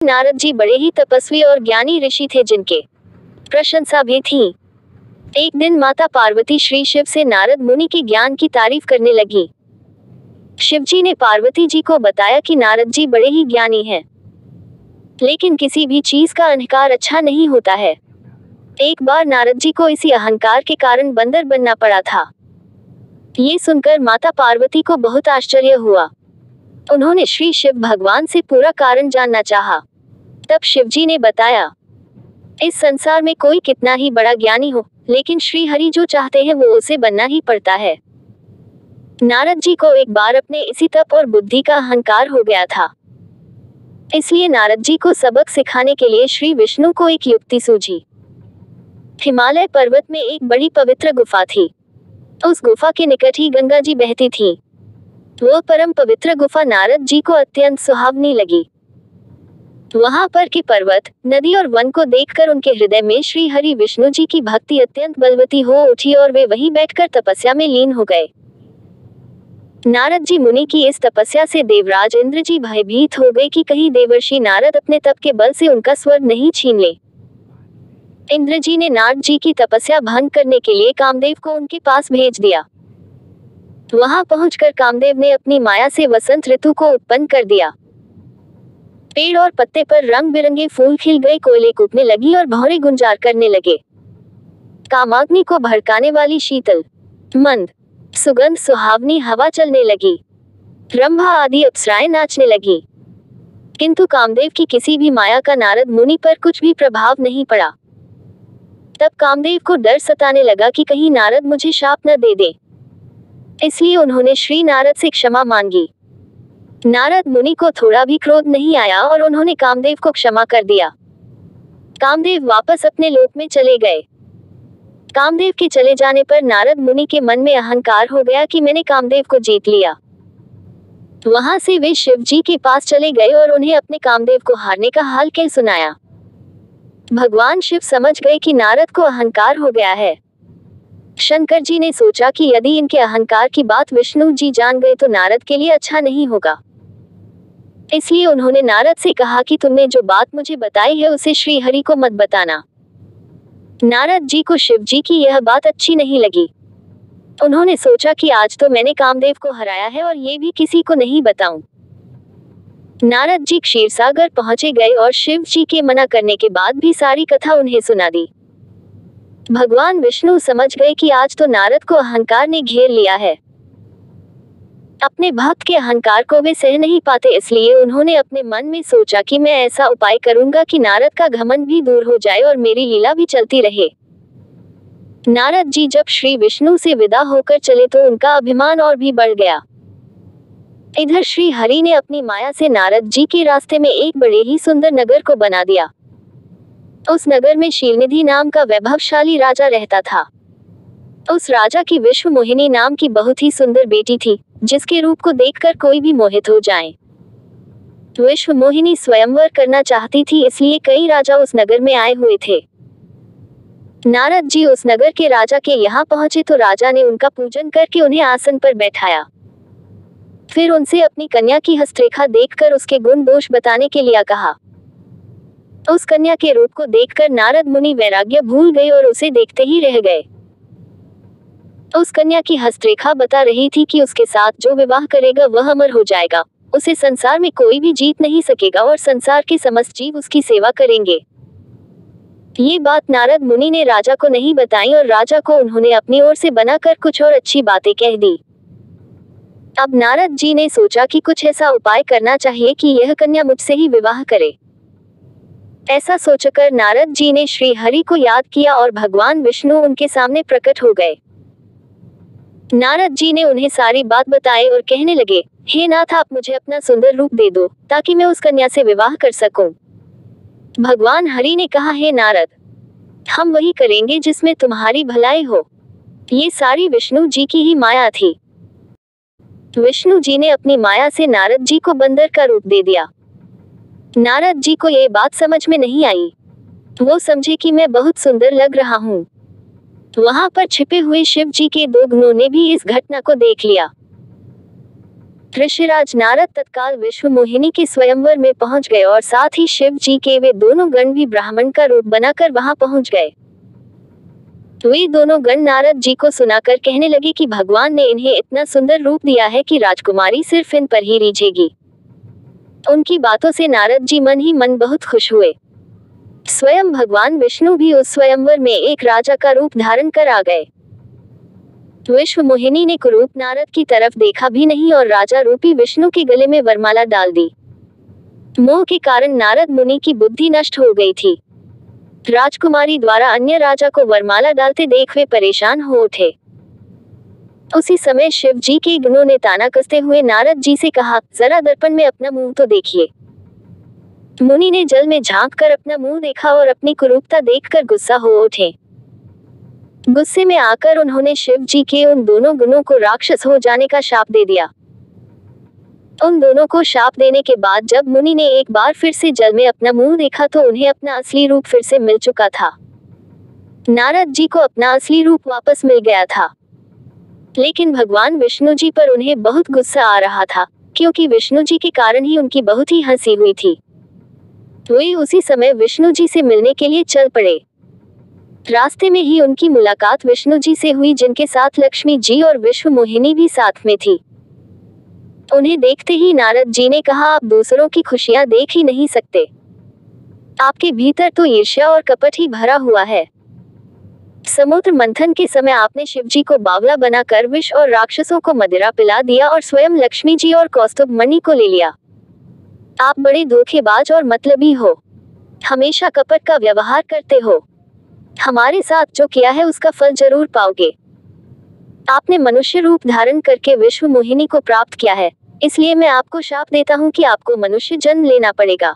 नारद जी बड़े ही तपस्वी और ज्ञानी ऋषि थे जिनके प्रशंसा भी थी। एक दिन माता पार्वती श्री शिव से नारद मुनि के ज्ञान की तारीफ करने लगी। शिवजी ने पार्वती जी को बताया कि नारद जी बड़े ही ज्ञानी हैं, लेकिन किसी भी चीज का अहंकार अच्छा नहीं होता है। एक बार नारद जी को इसी अहंकार के कारण बंदर बनना पड़ा था। ये सुनकर माता पार्वती को बहुत आश्चर्य हुआ। उन्होंने श्री शिव भगवान से पूरा कारण जानना चाहा। तब शिवजी ने बताया, इस संसार में कोई कितना ही बड़ा ज्ञानी हो, लेकिन श्री हरि जो चाहते हैं वो उसे बनना ही पड़ता है। नारद जी को एक बार अपने इसी तप और बुद्धि का अहंकार हो गया था। इसलिए नारद जी को सबक सिखाने के लिए श्री विष्णु को एक युक्ति सूझी। हिमालय पर्वत में एक बड़ी पवित्र गुफा थी। उस गुफा के निकट ही गंगा जी बहती थी। वह परम पवित्र गुफा नारद जी को अत्यंत सुहावनी लगी। वहां पर के पर्वत, नदी और वन को देखकर उनके हृदय में श्री हरि विष्णु जी की भक्ति अत्यंत बलवती हो उठी और वे वहीं बैठकर तपस्या में लीन हो गए। नारद जी मुनि की इस तपस्या से देवराज इंद्र जी भयभीत हो गए कि कहीं देवर्षि नारद अपने तप के बल से उनका स्वर्ग नहीं छीन ले। इंद्र जी ने नारद जी की तपस्या भंग करने के लिए कामदेव को उनके पास भेज दिया। वहां पहुंचकर कामदेव ने अपनी माया से वसंत ऋतु को उत्पन्न कर दिया। पेड़ और पत्ते पर रंग बिरंगे फूल खिल गए, कोयले कूदने लगी और भौरे गुंजार करने लगे। कामाग्नि को भड़काने वाली शीतल, मंद, सुगंध सुहावनी हवा चलने लगी। रंभा आदि अप्सराएं नाचने लगी। किंतु कामदेव की किसी भी माया का नारद मुनि पर कुछ भी प्रभाव नहीं पड़ा। तब कामदेव को डर सताने लगा कि कहीं नारद मुझे शाप न दे दे। इसलिए उन्होंने श्री नारद से क्षमा मांगी। नारद मुनि को थोड़ा भी क्रोध नहीं आया और उन्होंने कामदेव को क्षमा कर दिया। कामदेव वापस अपने लोक में चले गए। कामदेव के चले जाने पर नारद मुनि के मन में अहंकार हो गया कि मैंने कामदेव को जीत लिया। वहां से वे शिव जी के पास चले गए और उन्हें अपने कामदेव को हारने का हाल कह सुनाया। भगवान शिव समझ गए कि नारद को अहंकार हो गया है। शंकर जी ने सोचा कि यदि इनके अहंकार की बात विष्णु जी जान गए तो नारद के लिए अच्छा नहीं होगा। इसलिए उन्होंने नारद से कहा कि तुमने जो बात मुझे बताई है उसे श्री हरि को मत बताना। नारद जी को शिव जी की यह बात अच्छी नहीं लगी। उन्होंने सोचा कि आज तो मैंने कामदेव को हराया है और ये भी किसी को नहीं बताऊं। नारद जी क्षीरसागर पहुंचे गए और शिव जी के मना करने के बाद भी सारी कथा उन्हें सुना दी। भगवान विष्णु समझ गए कि आज तो नारद को अहंकार ने घेर लिया है। अपने भक्त के अहंकार को वे सह नहीं पाते, इसलिए उन्होंने अपने मन में सोचा कि मैं ऐसा उपाय करूंगा कि नारद का घमंड भी दूर हो जाए और मेरी लीला भी चलती रहे। नारद जी जब श्री विष्णु से विदा होकर चले तो उनका अभिमान और भी बढ़ गया। इधर श्री हरि ने अपनी माया से नारद जी के रास्ते में एक बड़े ही सुंदर नगर को बना दिया। उस नगर में शीलनिधि नाम का वैभवशाली राजा रहता था। उस राजा की विश्व मोहिनी नाम की बहुत ही सुंदर बेटी थी, जिसके रूप को देखकर कोई भी मोहित हो जाए। विश्व मोहिनी स्वयंवर करना चाहती थी, इसलिए कई राजा उस नगर में आए हुए थे। नारद जी उस नगर के राजा के यहाँ पहुंचे तो राजा ने उनका पूजन करके उन्हें आसन पर बैठाया। फिर उनसे अपनी कन्या की हस्तरेखा देखकर उसके गुण दोष बताने के लिए कहा। उस कन्या के रूप को देखकर नारद मुनि वैराग्य भूल गए और उसे देखते ही रह गए। उस कन्या की हस्तरेखा बता रही थी कि उसके साथ जो विवाह करेगा वह अमर हो जाएगा, उसे संसार में कोई भी जीत नहीं सकेगा और संसार के समस्त जीव उसकी सेवा करेंगे। ये बात नारद मुनि ने राजा को नहीं बताई और राजा को उन्होंने अपनी ओर से बनाकर कुछ और अच्छी बातें कह दी। अब नारद जी ने सोचा कि कुछ ऐसा उपाय करना चाहिए कि यह कन्या मुझसे ही विवाह करे। ऐसा सोचकर नारद जी ने श्री हरि को याद किया और भगवान विष्णु उनके सामने प्रकट हो गए। नारद जी ने उन्हें सारी बात बताई और कहने लगे, हे नाथ, आप मुझे अपना सुंदर रूप दे दो ताकि मैं उस कन्या से विवाह कर सकूं। भगवान हरि ने कहा, हे नारद, हम वही करेंगे जिसमें तुम्हारी भलाई हो। ये सारी विष्णु जी की ही माया थी। विष्णु जी ने अपनी माया से नारद जी को बंदर का रूप दे दिया। नारद जी को ये बात समझ में नहीं आई। वो समझे कि मैं बहुत सुंदर लग रहा हूँ। वहां पर छिपे हुए शिव जी के दो गणों ने भी इस घटना को देख लिया। ऋषिराज नारद तत्काल विश्व मोहिनी के स्वयंवर में पहुंच गए और साथ ही शिव जी के वे दोनों गण भी ब्राह्मण का रूप बनाकर वहां पहुंच गए। वे दोनों गण नारद जी को सुनाकर कहने लगे कि भगवान ने इन्हें इतना सुंदर रूप दिया है कि राजकुमारी सिर्फ इन पर ही रीझेगी। उनकी बातों से नारद जी मन ही मन बहुत खुश हुए। स्वयं भगवान विष्णु भी उस स्वयंवर में एक राजा का रूप धारण कर आ गए। विश्व मोहिनी ने कुरूप नारद की तरफ देखा भी नहीं और राजा रूपी विष्णु के गले में वरमाला डाल दी। मोह के कारण नारद मुनि की बुद्धि नष्ट हो गई थी। राजकुमारी द्वारा अन्य राजा को वरमाला डालते देख वे परेशान हो उठे। उसी समय शिव जी के गणों ने ताना कसते हुए नारद जी से कहा, जरा दर्पण में अपना मुंह तो देखिए। मुनि ने जल में झांक कर अपना मुंह देखा और अपनी कुरूपता देखकर गुस्सा हो उठे। गुस्से में आकर उन्होंने शिव जी के उन दोनों गुणों को राक्षस हो जाने का शाप दे दिया। उन दोनों को शाप देने के बाद जब मुनि ने एक बार फिर से जल में अपना मुंह देखा तो उन्हें अपना असली रूप फिर से मिल चुका था। नारद जी को अपना असली रूप वापस मिल गया था, लेकिन भगवान विष्णु जी पर उन्हें बहुत गुस्सा आ रहा था, क्योंकि विष्णु जी के कारण ही उनकी बहुत ही हंसी हुई थी। वे उसी समय विष्णु जी से मिलने के लिए चल पड़े। रास्ते में ही उनकी मुलाकात विष्णु जी से हुई, जिनके साथ लक्ष्मी जी और विश्व मोहिनी भी साथ में थी। उन्हें देखते ही नारद जी ने कहा, आप दूसरों की खुशियां देख ही नहीं सकते। आपके भीतर तो ईर्ष्या और कपट ही भरा हुआ है। समुद्र मंथन के समय आपने शिव जी को बावला बनाकर विष और राक्षसों को मदिरा पिला दिया और स्वयं लक्ष्मी जी और कौस्तुभ मणि को ले लिया। आप बड़े धोखेबाज और मतलबी हो, हमेशा कपट का व्यवहार करते हो। हमारे साथ जो किया है उसका फल जरूर पाओगे। आपने मनुष्य रूप धारण करके विश्व मोहिनी को प्राप्त किया है, इसलिए मैं आपको शाप देता हूँ कि आपको मनुष्य जन्म लेना पड़ेगा।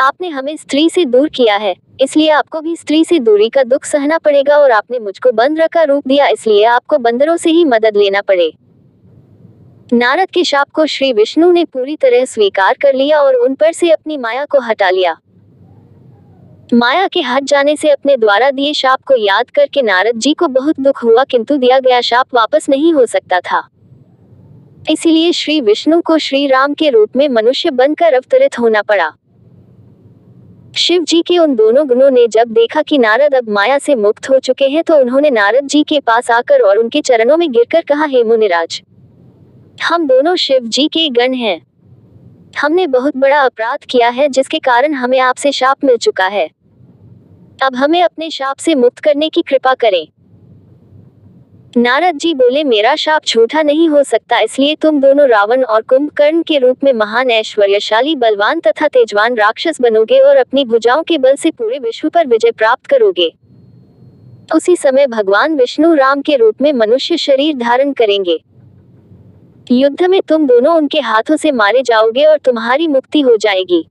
आपने हमें स्त्री से दूर किया है, इसलिए आपको भी स्त्री से दूरी का दुख सहना पड़ेगा, और आपने मुझको बंदर का रूप दिया, इसलिए आपको बंदरों से ही मदद लेना पड़े। नारद के शाप को श्री विष्णु ने पूरी तरह स्वीकार कर लिया और उन पर से अपनी माया को हटा लिया। माया के हट जाने से अपने द्वारा दिए शाप को याद करके नारद जी को बहुत दुख हुआ, किंतु दिया गया शाप वापस नहीं हो सकता था। इसीलिए श्री विष्णु को श्री राम के रूप में मनुष्य बनकर अवतरित होना पड़ा। शिव जी के उन दोनों गुणों ने जब देखा कि नारद अब माया से मुक्त हो चुके हैं, तो उन्होंने नारद जी के पास आकर और उनके चरणों में गिरकर कहा, हे मुनिराज, हम दोनों शिव जी के गण हैं। हमने बहुत बड़ा अपराध किया है, जिसके कारण हमें आपसे शाप मिल चुका है। अब हमें अपने शाप से मुक्त करने की कृपा करें। नारद जी बोले, मेरा शाप झूठा नहीं हो सकता, इसलिए तुम दोनों रावण और कुंभकर्ण के रूप में महान ऐश्वर्यशाली, बलवान तथा तेजवान राक्षस बनोगे और अपनी भुजाओं के बल से पूरे विश्व पर विजय प्राप्त करोगे। उसी समय भगवान विष्णु राम के रूप में मनुष्य शरीर धारण करेंगे। युद्ध में तुम दोनों उनके हाथों से मारे जाओगे और तुम्हारी मुक्ति हो जाएगी।